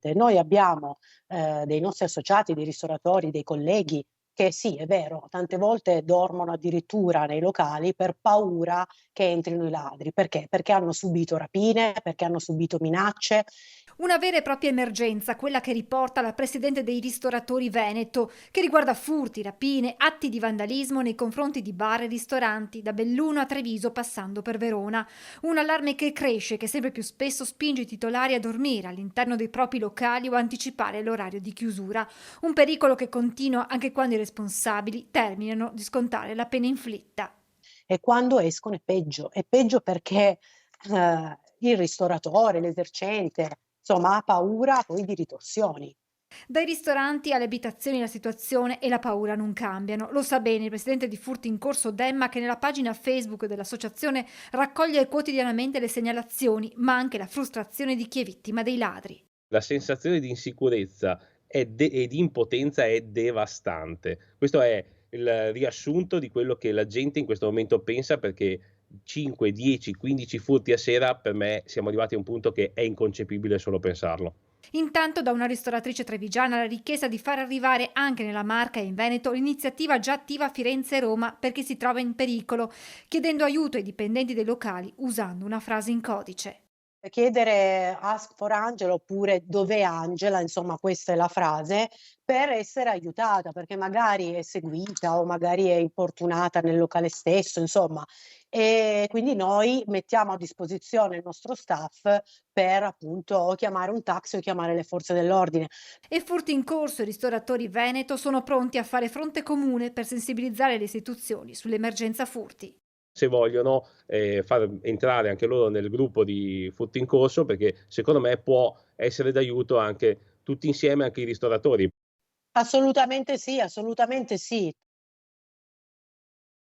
assolutamente. Noi abbiamo dei nostri associati, dei ristoratori, dei colleghi che sì, è vero, tante volte dormono addirittura nei locali per paura che entrino i ladri. Perché? Perché hanno subito rapine, perché hanno subito minacce. Una vera e propria emergenza, quella che riporta la presidente dei ristoratori Veneto, che riguarda furti, rapine, atti di vandalismo nei confronti di bar e ristoranti, da Belluno a Treviso passando per Verona. Un allarme che cresce, che sempre più spesso spinge i titolari a dormire all'interno dei propri locali o anticipare l'orario di chiusura. Un pericolo che continua anche quando i responsabili terminano di scontare la pena inflitta. E quando escono è peggio perché, il ristoratore, l'esercente, insomma ha paura poi di ritorsioni. Dai ristoranti alle abitazioni la situazione e la paura non cambiano. Lo sa bene il presidente di Furti in Corso Demma, che nella pagina Facebook dell'associazione raccoglie quotidianamente le segnalazioni, ma anche la frustrazione di chi è vittima dei ladri. La sensazione di insicurezza e di impotenza è devastante. Questo è il riassunto di quello che la gente in questo momento pensa, perché 5, 10, 15 furti a sera per me siamo arrivati a un punto che è inconcepibile solo pensarlo. Intanto da una ristoratrice trevigiana la richiesta di far arrivare anche nella Marca e in Veneto l'iniziativa già attiva a Firenze e Roma perché si trova in pericolo, chiedendo aiuto ai dipendenti dei locali usando una frase in codice. Chiedere "Ask for Angela" oppure "Dov'è Angela?", insomma questa è la frase, per essere aiutata, perché magari è seguita o magari è importunata nel locale stesso, insomma. E quindi noi mettiamo a disposizione il nostro staff per appunto o chiamare un taxi o chiamare le forze dell'ordine. E Furti in Corso e ristoratori Veneto sono pronti a fare fronte comune per sensibilizzare le istituzioni sull'emergenza furti. Se vogliono, far entrare anche loro nel gruppo di Furti in Corso, perché secondo me può essere d'aiuto anche tutti insieme, anche i ristoratori. Assolutamente sì, assolutamente sì.